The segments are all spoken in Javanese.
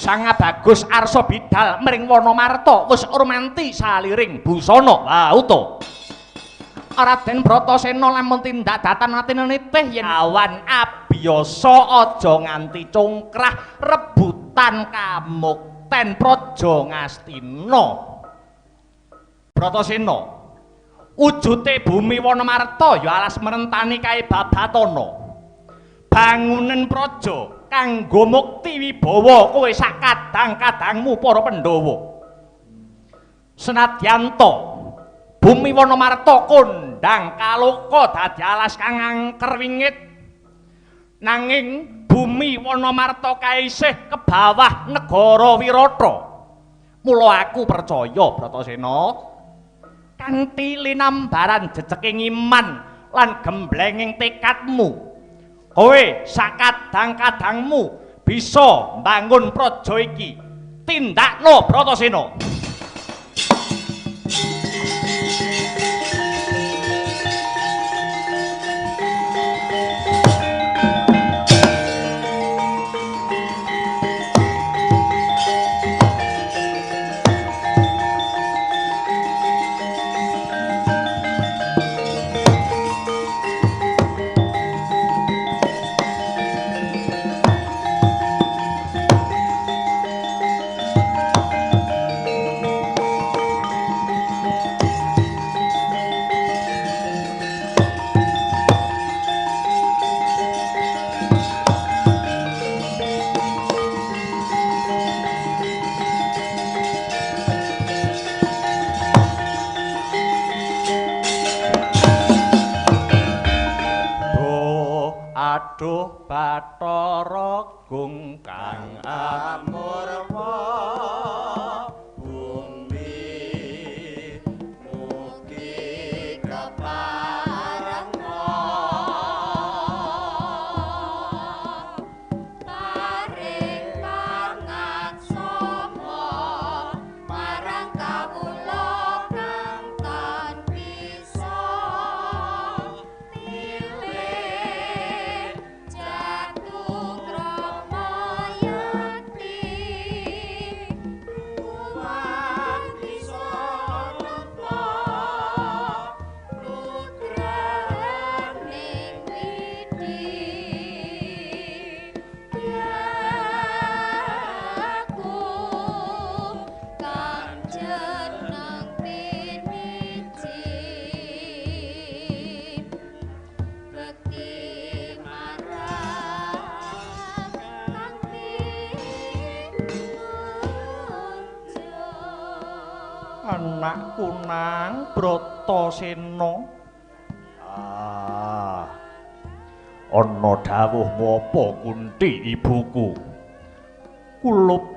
Sang Bagus arsa bidhal mring Wanamarta wis urmanti saliring busana. Wah, uto. Raden Bratasena lamun tindak datan atine nitih yen awan abiyasa aja nganti congkrah rebutan kamukten Praja Ngastina. Bratasena wujute bumi Wanamarta ya alas merentani kae Babatana. Bangunen praja kanggo mukti wibawa kowe sak kadang-kadangmu para Pandhawa. Senadyanta bumi Wanamarta kondhang kaloka dadi alas kang angker wingit, nanging bumi Wanamarta kaisih ke bawah negara Wirata. Mula aku percaya Bratasena kanthi linambaran jejeking iman lan gemblenging tekadmu kowe sak kadang-kadangmu bisa mbangun praja iki. Tindakno Bratasena. Aduh Bathara Gung kang amurwa bumi mugi keparenga tarik pangaksama marang kawula kang tan bisa anakku nang Bratasena. Ana dawuhmu apa Kunti ibuku? Kulup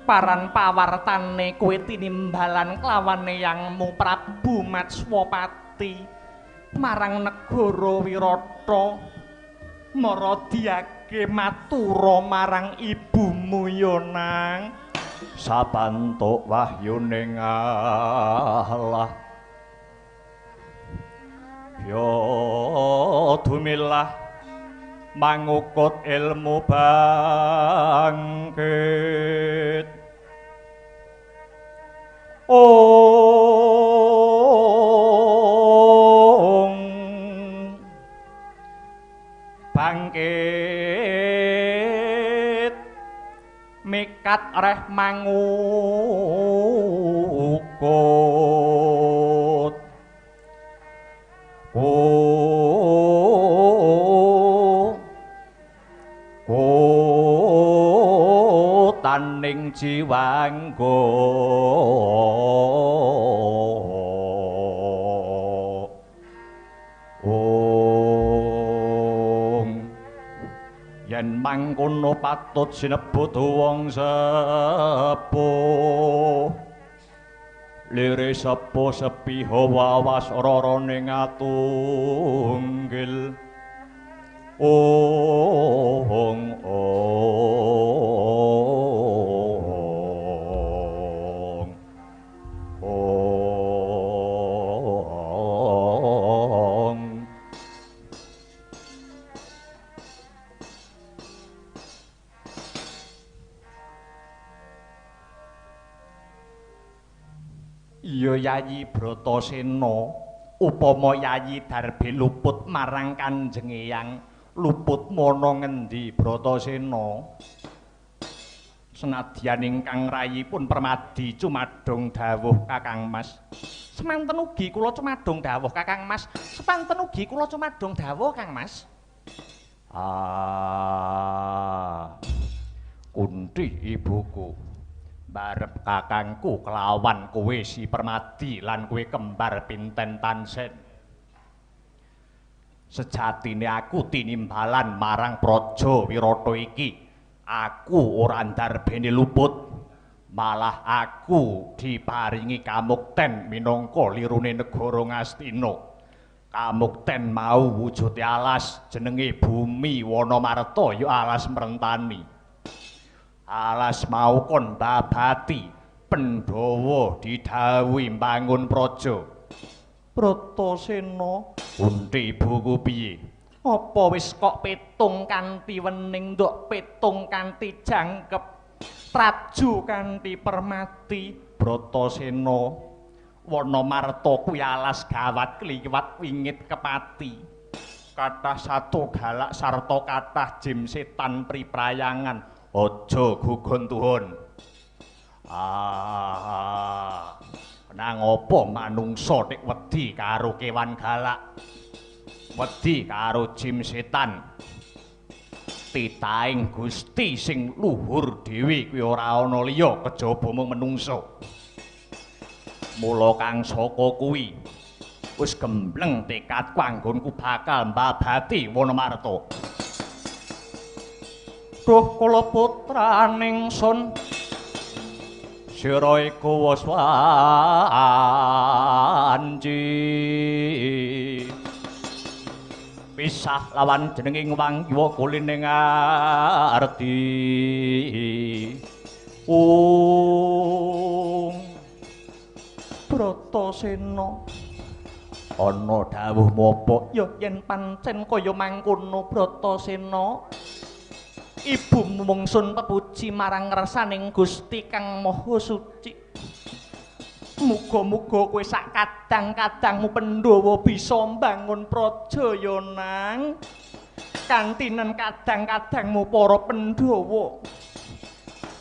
paran pawartane kowe tinimbalan kelawan eyangmu Prabu Matswapati marang negara Wirata. Maradiyake matura marang ibumu ya nang sabantuk wahyuning Allah. Ya dumilah mangukut ilmu bangkit. Bangkit mikat reh mangukut taning jiwanggo yen mangkono patut sinebut wong sepuh lire sepuh sepiha wawas rarane ngatunggil Iya Yayi Bratasena, upama Yayi Darbe luput marang Kanjeng Eyang, luput mono ngendi Bratasena? Senadyan ingkang rayipun Permadi cumadung dawuh Kakang Mas. Semanten ugi kula cumadung dawuh Kakang Mas. Semanten ugi kula cumadung dawuh Kang Mas. Kunthi ibuku. Barep kakangku kelawan kowe si Permadi lan kowe kembar Pinten Tansen. Sejatine aku tinimbalan marang Praja Wirata iki. Aku ora ndarbene luput. Malah aku diparingi kamukten minangka lirune negara Ngastina. Kamukten mau wujude alas jenenge Bumi Wanamarta ya alas mrentani. Alas mau kon babati Pandhawa didhawuhi mbangun praja. Bratasena, unthi ibuku piye? Apa wis kok petung kanthi wening nduk petung kanthi jangkep traju kanthi permati? Bratasena, Wanamarta kuwi alas gawat kliwat wingit kepati. Kathah sato galak sarta kathah jim setan priprayangan. Aja gugon tuhun. Nang apa manungsa nek wedi karo kewan galak? Wedi karo jim setan. Titaing Gusti sing luhur dhewe kuwi ora ana liya kejaba mung manungsa. Mula kang saka kuwi wis gembleng tekadku anggonku bakal mbabati Wanamarta. Duh kula putraning sun sira iku wis wanci pisah lawan jenenging Wanggiwa kulining arti Bratasena ana dawuhmu apa ya yen pancen kaya mangkono Bratasena ibumu mungsun pepuji marang ngersaning Gusti Kang Maha Suci. Muga-muga kowe sak kadang-kadangmu Pandhawa bisa mbangun praja ya nang. Kantinen kadang-kadangmu para Pandhawa.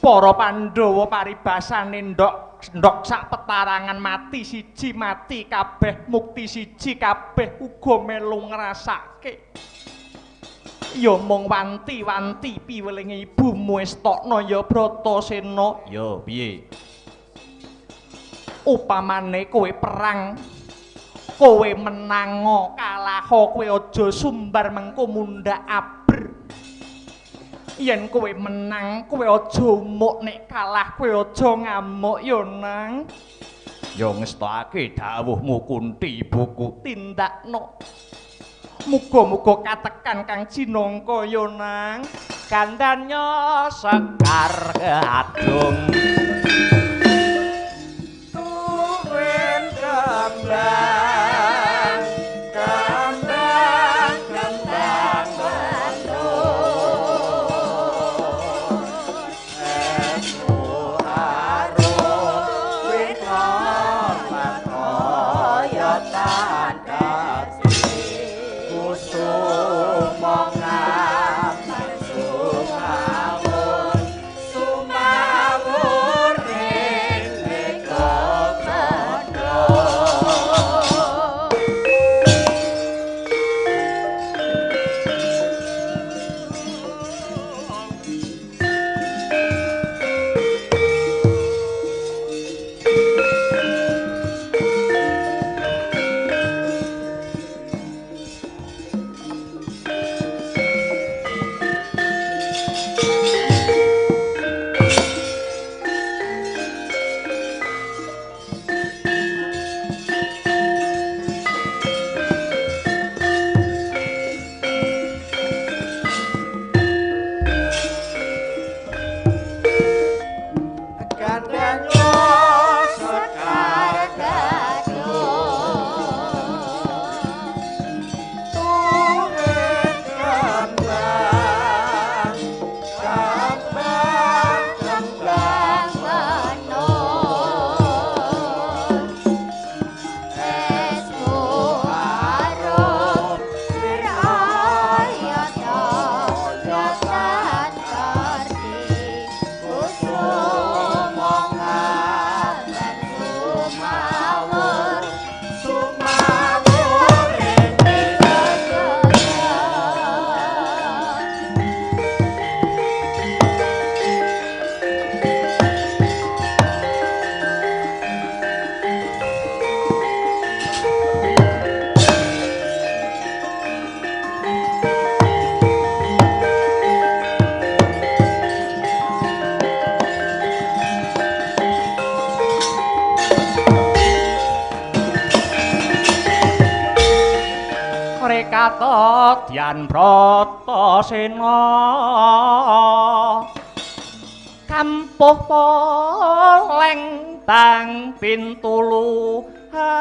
Para Pandhawa paribasane ndok sak petarangan mati siji mati kabeh mukti siji kabeh uga melu ngrasake. Ya mung wanti-wanti piwelinge ibumu Estana ya Bratasena. Ya piye? Upamane kowe perang, kowe menang kalah, kowe aja sumbar mengko mundhak aber. Yen kowe menang, kowe aja umuk, nek kalah kowe aja ngamuk ya nang. Ya ngestokake dawuhmu Kunti ibuku, tindakno. Muga-muga katekan Kang Jinangka ya nang. Gandanya Sekar Gadung tuwin kembang kembang kembang bandung esmu harum win lomat kaya tandasi Sumawun katodyan Bratasena kampuh poleng tang pintulu adi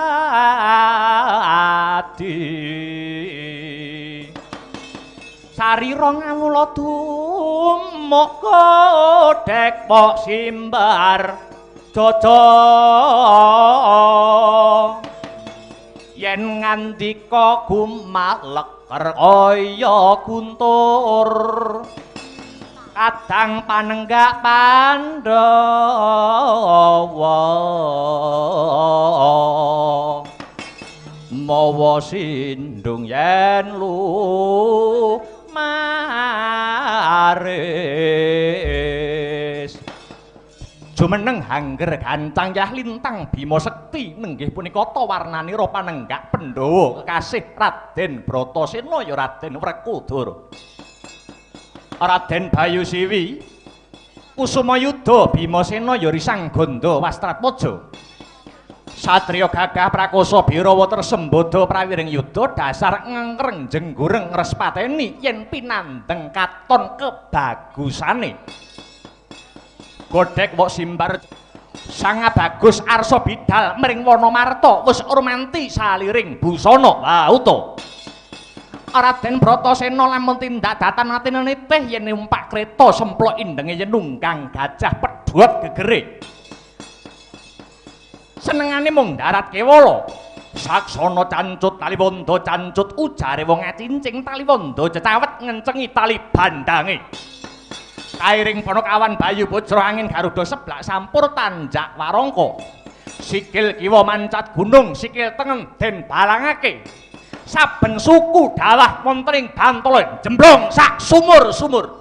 sarira ngawula dumuk kodhek pok simbar jojo yen ngandika gumaleker kaya guntur kadang panenggak Pandhawa mawa sindung yen lumaris jumeneng hangger gancang yah lintang Bima Sekti nenggih punika ta warnanira panenggak Pandhawa kekasih Raden Bratasena ya Raden Wrekodara Raden Bayusiwi Kusumayuda Bimasena ya risang ganda Wastratmaja satriya gagah prakosa Birawa tersembada prawiring yuda dasar ngengreng jenggureng ngrespateni yen pinandeng katon kebagusane godhek wok simbar sangat bagus arsa bidal mring Wanamarta wis urmanti saliring busana wauta Raden Bratasena lamun tindak datan atine nitih yen numpak kreta semplok indenge yen nunggang gajah pedhot gegere senengane mung darat kewala saksana cancut taliwonda cancut ujare wong acincing taliwonda cecawet ngencengi tali bandange kairing Panakawan Bayu Pucra angin Garuda seblak sampur tanjak warangka sikil kiwa mancat gunung sikil tengen den balangake saben suku dawah wonten ing Bantala jemblong sak sumur-sumur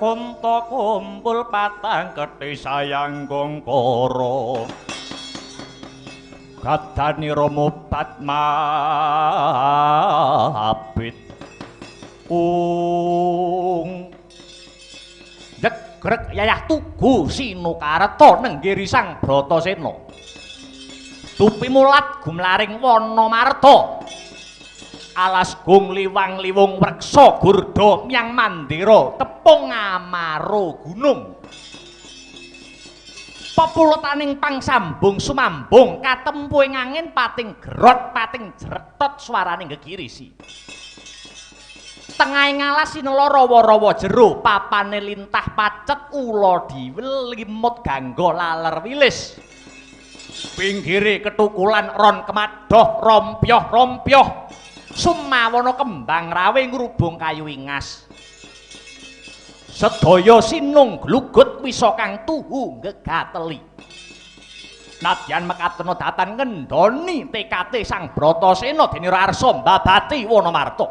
kunta kumpul patang kethi sayang gongkara gadanira mubat mabit jegrek yayah tugu Sinukarta nenggiri Sang Bratasena tupi mulat gumlaring Wanamarta alas gung liwang liwung wreksa gurda miang mandira tepung amaro gunung pepulutaning pangsambung sumambung katempu ing angin pating gerot pating jretot swaraning gegirisi tengahing alas sinela rawa-rawa jero papane lintah pacet ula diwil limut gangga laler wilis pinggire ketukulan ron kemadoh rompyoh-rompyoh Sumawana kembang rawe ngrubung kayu ingas. Sedaya sinung glugut wisa kang tuhu ngegateli. Nadyan mekatena datan ngendhoni tekate Sang Bratasena dene Rarsa mbabati Wanamarta.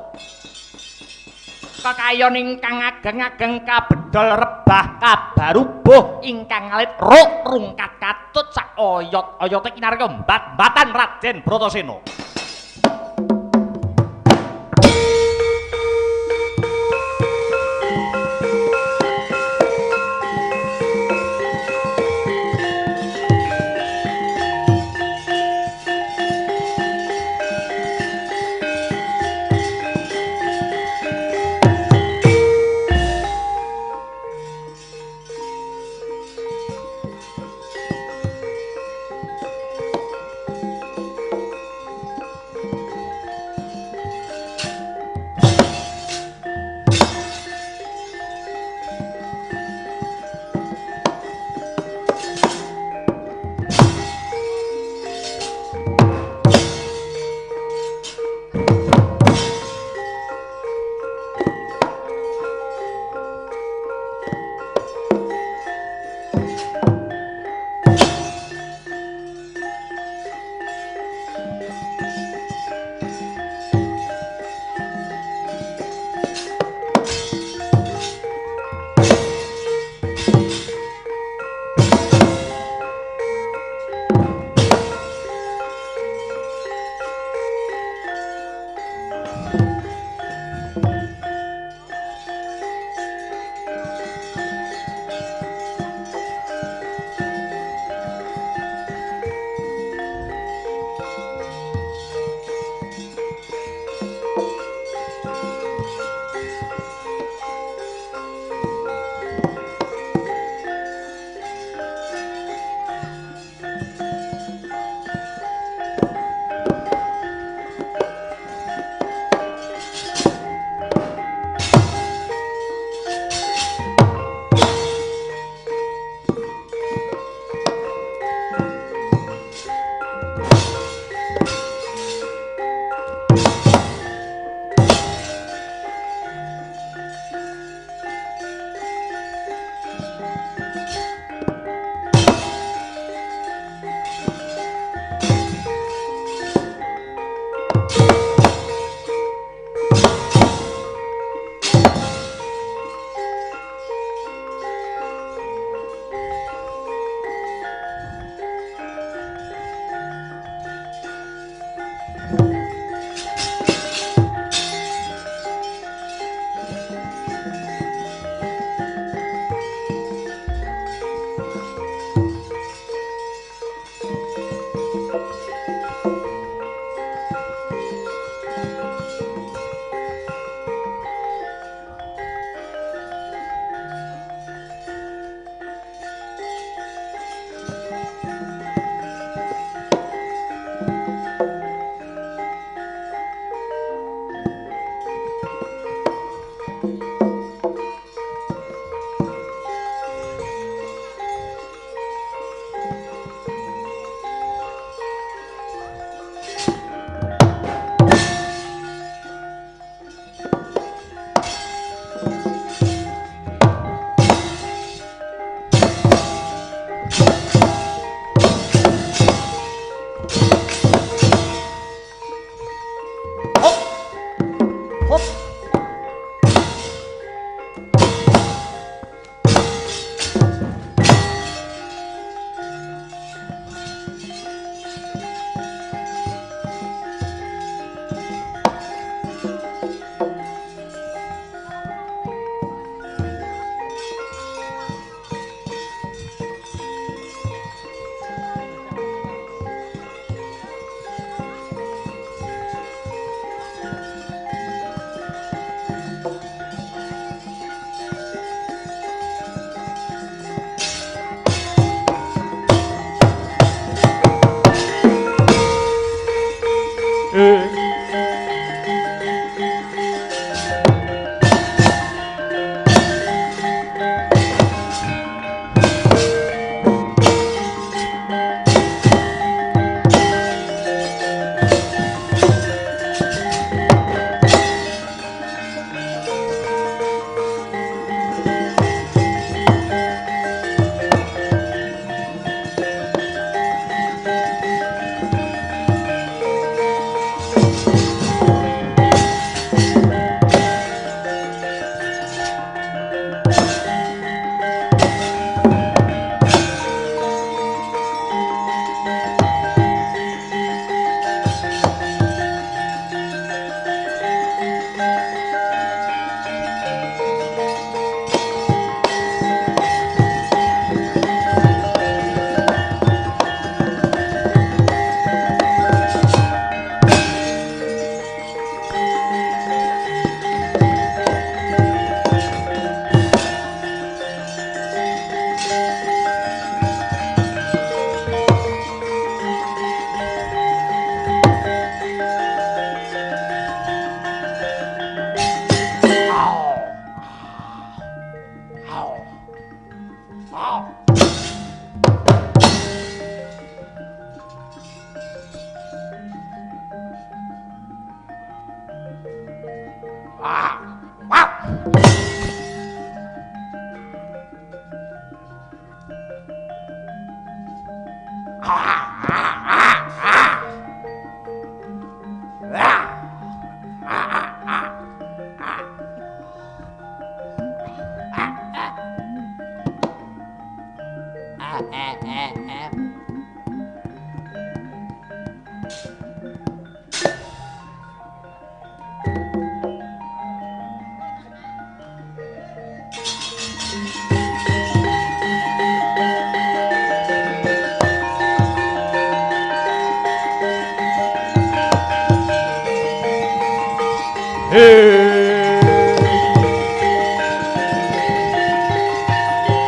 Kekayon ingkang ageng-ageng kabedol rebah kabarubuh ingkang alit ruk rungkat katut sak oyot-oyote kinarya mbat-mbatan Raden Bratasena.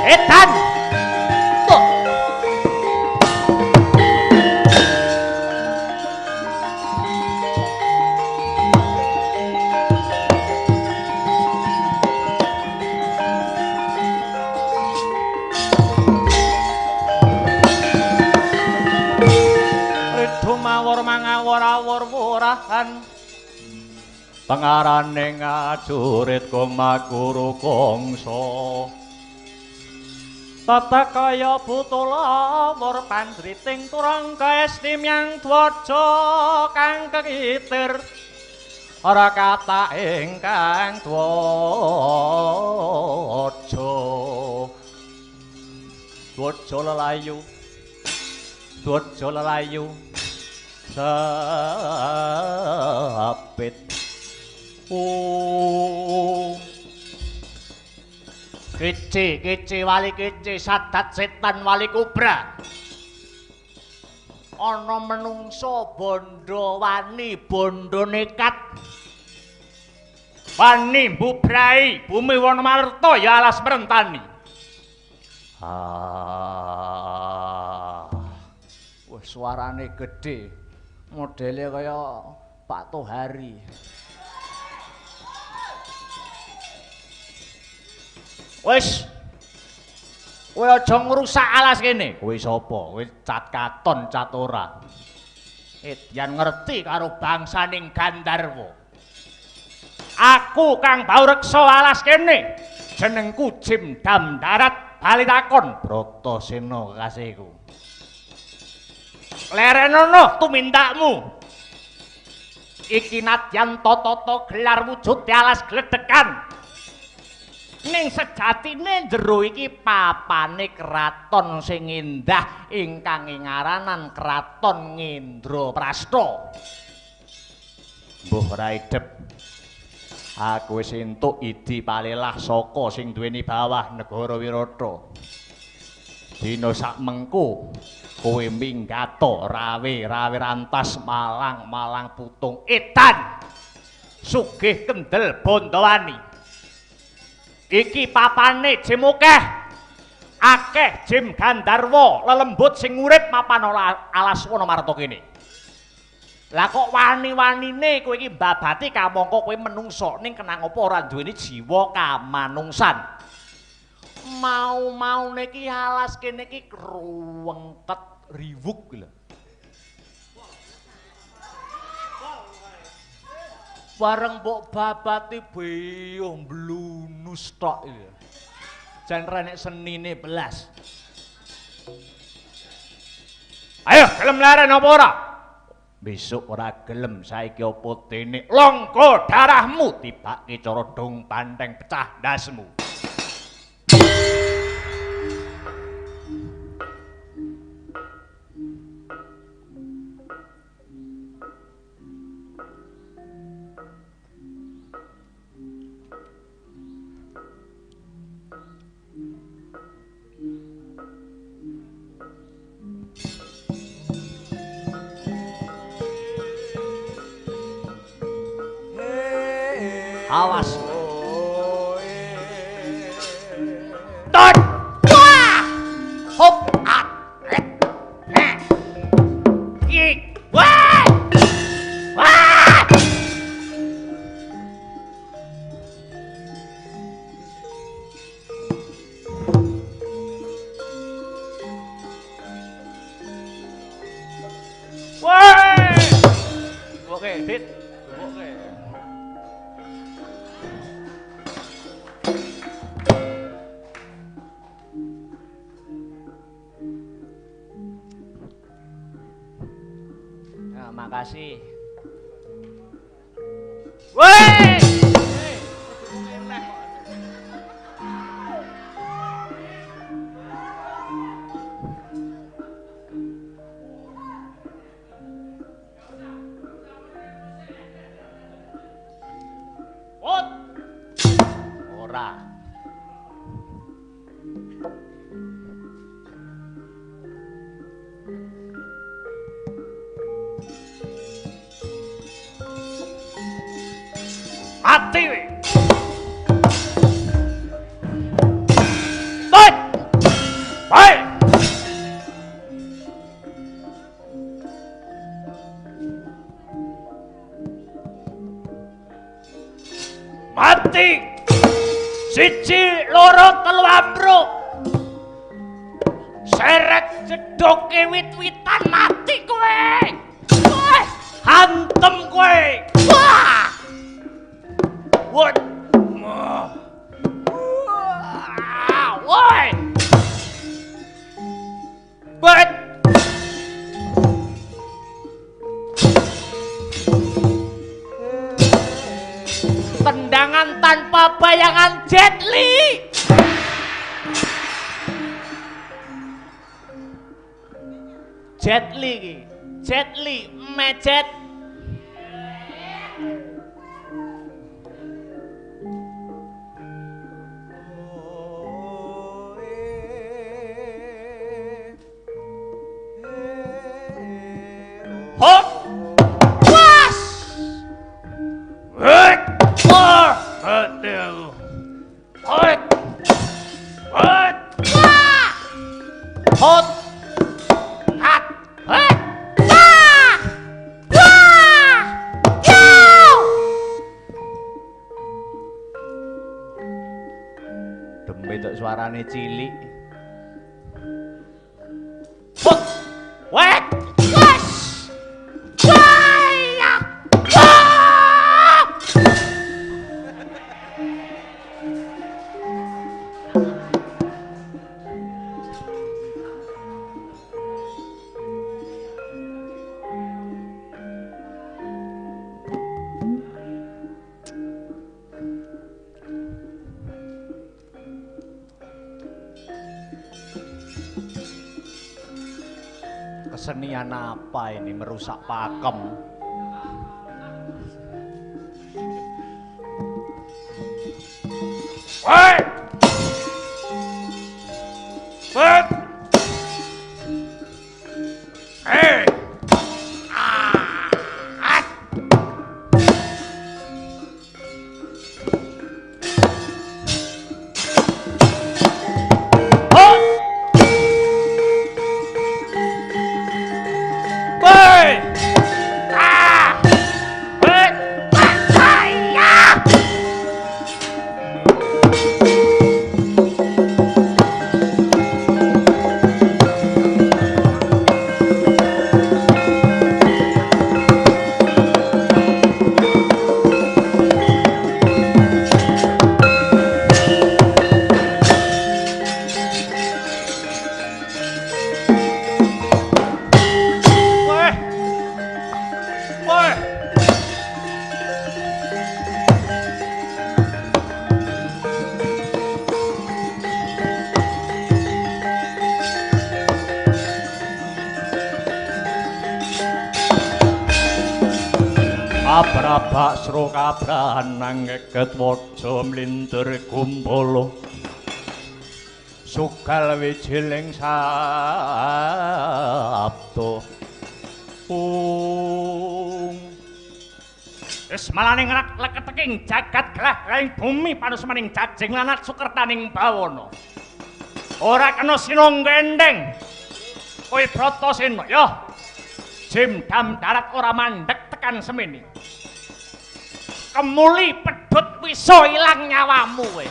Edan. Tuh. Ridu mawur mangawur-awur wurahan. Pengarane ngajurit kumaguru kongso tata kaya butula mur pandriting turang kaestim yang dwaja kang kekitir ora kata ingkang dwaja lelayu sapit Kici wali kici sadat setan wali kubra ana menungso bondo wani bondo nekat wani mbubrai bumi Wonomarta ya alas merentani wah suarane gede modele kaya Pak Tohari. Wis. Kowe aja ngrusak alas kene. Kowe sapa? Kowe cat katon cat ora. Yen ngerti karo bangsaning Gandharwa. Aku Kang Baureksa alas kene. Jenengku Jim Dam Darat bali takon Bratasena kasihku. Lerenono tumindakmu. Iki nadyan tata gelar wujud alas gledekan. Ning sejatine jero iki papane kraton sing indah ingkang ngaranan Kraton Ngendraprasta. Mbuh ora idep. Aku wis entuk idi palelah saka sing duweni bawah negara Wirata. Dina sak mengko kowe minggato rawe rantas malang putung edan. Sugih kendel Bondowani. Iki papane Jim akeh Jim Gandharwa lelembut sing urip mapan alas Wonomarta kene. Lah kok wani-wanine kowe iki mbabati kamangka kowe menungso ning kenang apa ora duweni jiwa kamanungsan. Mau niki alas kene iki ruwengket riwuk lho. Bareng mbok babati beyo mblunus tok iki. Jan renek senine belas. Ayo gelem leren apa ora? Besok ora gelem saiki apa dene longko darahmu tibake cara dong panteng pecah ndasmu. Awas. Tot. Wah. Hop. Ik. Wah. Wah. Dit. Oke. Nah, makasih. Woi! Ora. Mati we. Baik. Baik. Mati. Siji loro telu ambruk. Seret jedhoke wit-witan mati kowe. Wah, hantem kowe. Wah. What? Woi. But tendangan tanpa bayangan Jet Li. Jet Li, Jet Li, mejet. Hot, was, hot, war, hot, hot, hot, hot, hot, hot, wah, wah, yo. Demi tok suarane cilik. Hot, wet. Kesenian apa ini merusak pakem? Woi! Woi! Hei! Abrabak sro kabrahan nangeket waja mlintur kumpul sugal wijiling sabto wis malane ngrak leketeking jagat gelah-gelahing bumi panusmaning jajing lanat sukertaning bawana ora kena sina gendeng kowe Bratasena ya jim dam darat ora mandhek tekan semene kemuli pedhut wisa ilang nyawamu kowe